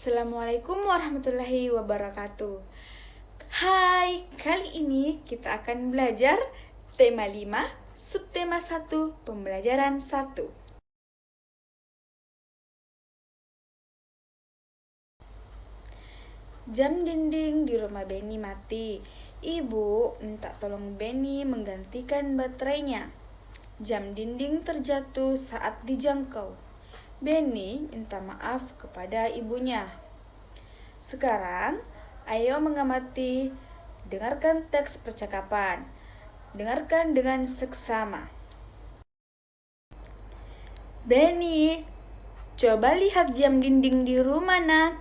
Assalamualaikum warahmatullahi wabarakatuh. Hai, kali ini kita akan belajar tema 5, subtema 1, pembelajaran 1. Jam dinding di rumah Benny mati. Ibu minta tolong Benny menggantikan baterainya. Jam dinding terjatuh saat dijangkau. Benny minta maaf kepada ibunya. Sekarang, ayo mengamati, dengarkan teks percakapan. Dengarkan dengan seksama. Benny, coba lihat jam dinding di rumah, nak.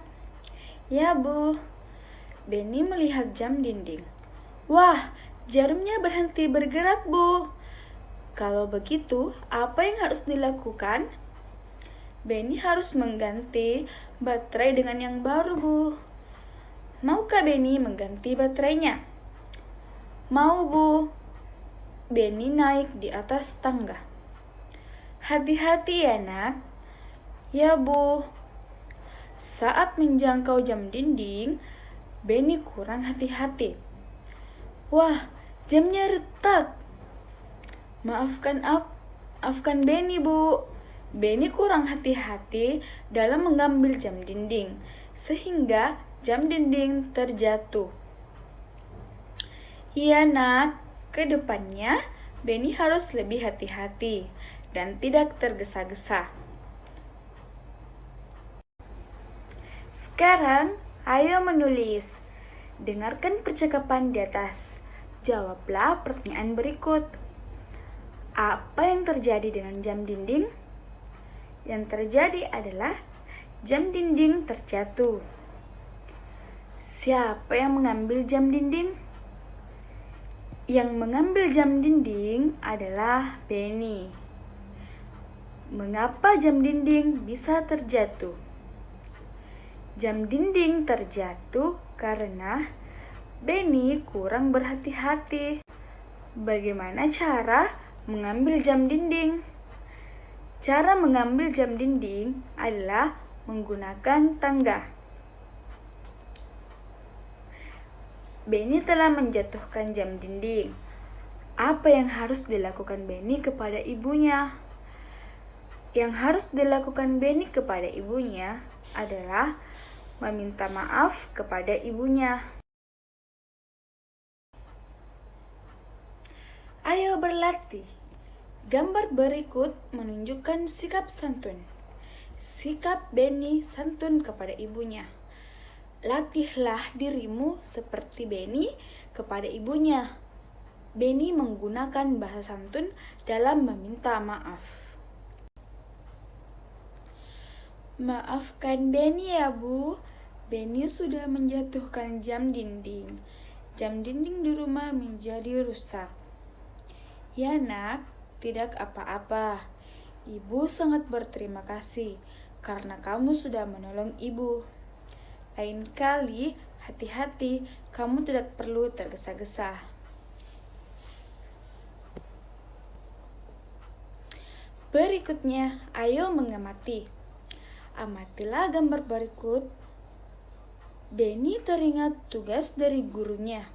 Ya, Bu. Benny melihat jam dinding. Wah, jarumnya berhenti bergerak, Bu. Kalau begitu, apa yang harus dilakukan? Benny harus mengganti baterai dengan yang baru, Bu. Maukah Benny mengganti baterainya? Mau, Bu. Benny naik di atas tangga. Hati-hati ya, nak. Ya, Bu. Saat menjangkau jam dinding, Benny kurang hati-hati. Wah, jamnya retak. Maafkan Benny, Bu. Benny kurang hati-hati dalam mengambil jam dinding, sehingga jam dinding terjatuh. Iya, nak. Kedepannya, Benny harus lebih hati-hati dan tidak tergesa-gesa. Sekarang, ayo menulis. Dengarkan percakapan di atas. Jawablah pertanyaan berikut. Apa yang terjadi dengan jam dinding? Yang terjadi adalah jam dinding terjatuh. Siapa yang mengambil jam dinding? Yang mengambil jam dinding adalah Benny. Mengapa jam dinding bisa terjatuh? Jam dinding terjatuh karena Benny kurang berhati-hati. Bagaimana cara mengambil jam dinding? Cara mengambil jam dinding adalah menggunakan tangga. Benny telah menjatuhkan jam dinding. Apa yang harus dilakukan Benny kepada ibunya? Yang harus dilakukan Benny kepada ibunya adalah meminta maaf kepada ibunya. Ayo berlatih. Gambar berikut menunjukkan sikap santun. Sikap Benny santun kepada ibunya. Latihlah dirimu seperti Benny kepada ibunya. Benny menggunakan bahasa santun dalam meminta maaf. Maafkan Benny ya, Bu. Benny sudah menjatuhkan jam dinding. Jam dinding di rumah menjadi rusak. Ya, nak, tidak apa-apa. Ibu sangat berterima kasih karena kamu sudah menolong ibu. Lain kali, hati-hati, kamu tidak perlu tergesa-gesa. Berikutnya, ayo mengamati. Amatilah gambar berikut. Benny teringat tugas dari gurunya.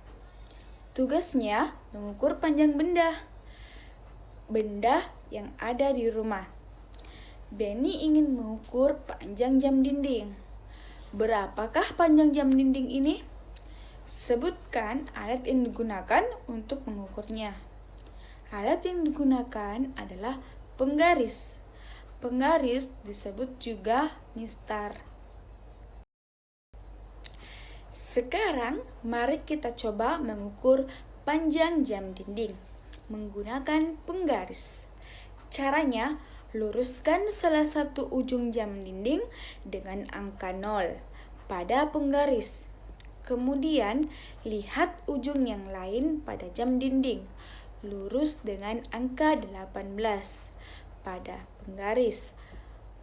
Tugasnya mengukur panjang benda yang ada di rumah. Benny ingin mengukur panjang jam dinding. Berapakah panjang jam dinding ini? Sebutkan alat yang digunakan untuk mengukurnya. Alat yang digunakan adalah penggaris. Penggaris disebut juga mistar. Sekarang, mari kita coba mengukur panjang jam dinding menggunakan penggaris. Caranya, luruskan salah satu ujung jam dinding dengan angka 0 pada penggaris. Kemudian, lihat ujung yang lain pada jam dinding. Lurus dengan angka 18 pada penggaris.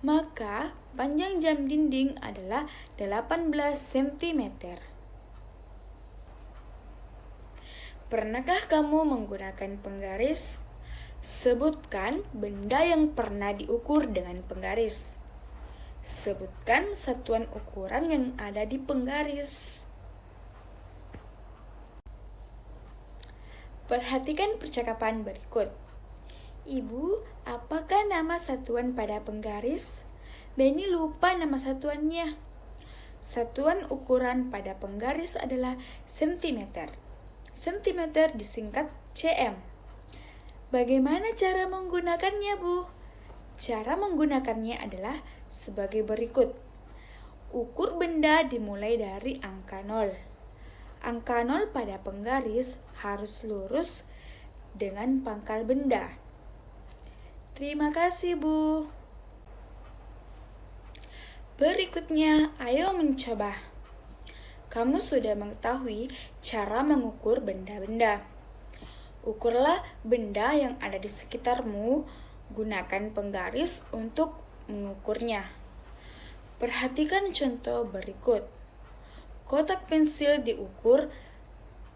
Maka, panjang jam dinding adalah 18 cm. Pernahkah kamu menggunakan penggaris? Sebutkan benda yang pernah diukur dengan penggaris. Sebutkan satuan ukuran yang ada di penggaris. Perhatikan percakapan berikut. Ibu, apakah nama satuan pada penggaris? Benny lupa nama satuannya. Satuan ukuran pada penggaris adalah sentimeter. Sentimeter disingkat cm. Bagaimana cara menggunakannya, Bu? Cara menggunakannya adalah sebagai berikut. Ukur benda dimulai dari angka 0. Angka 0 pada penggaris harus lurus dengan pangkal benda. Terima kasih, Bu. Berikutnya, ayo mencoba. Kamu sudah mengetahui cara mengukur benda-benda. Ukurlah benda yang ada di sekitarmu, gunakan penggaris untuk mengukurnya. Perhatikan contoh berikut. Kotak pensil diukur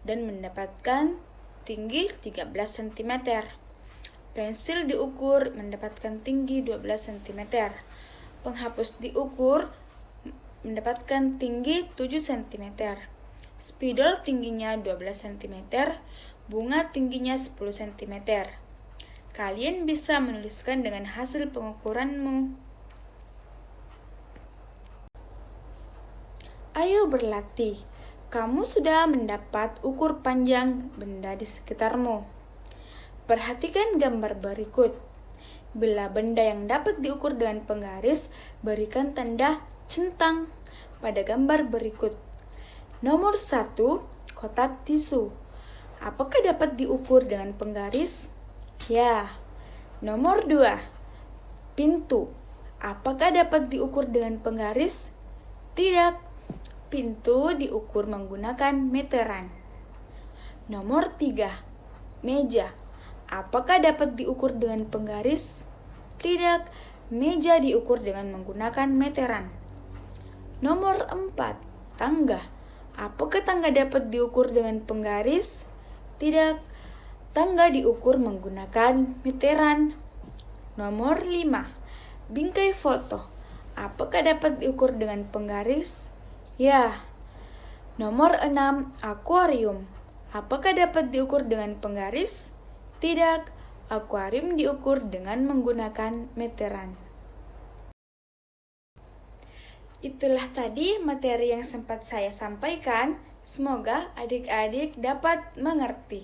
dan mendapatkan tinggi 13 cm. Pensil diukur mendapatkan tinggi 12 cm. Penghapus diukur mendapatkan tinggi 7 cm. Spidol tingginya 12 cm. Bunga tingginya 10 cm. Kalian bisa menuliskan dengan hasil pengukuranmu. Ayo berlatih. Kamu sudah mendapat ukur panjang benda di sekitarmu. Perhatikan gambar berikut. Bila benda yang dapat diukur dengan penggaris, berikan tanda centang pada gambar berikut. Nomor 1, kotak tisu. Apakah dapat diukur dengan penggaris? Ya. Nomor 2, pintu. Apakah dapat diukur dengan penggaris? Tidak. Pintu diukur menggunakan meteran. Nomor 3, meja. Apakah dapat diukur dengan penggaris? Tidak. Meja diukur dengan menggunakan meteran. Nomor 4, tangga. Apakah tangga dapat diukur dengan penggaris? Tidak. Tangga diukur menggunakan meteran. Nomor 5, bingkai foto. Apakah dapat diukur dengan penggaris? Ya. Nomor 6, akuarium. Apakah dapat diukur dengan penggaris? Tidak. Akuarium diukur dengan menggunakan meteran. Itulah tadi materi yang sempat saya sampaikan. Semoga adik-adik dapat mengerti.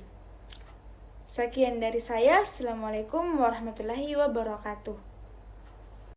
Sekian dari saya. Assalamualaikum warahmatullahi wabarakatuh.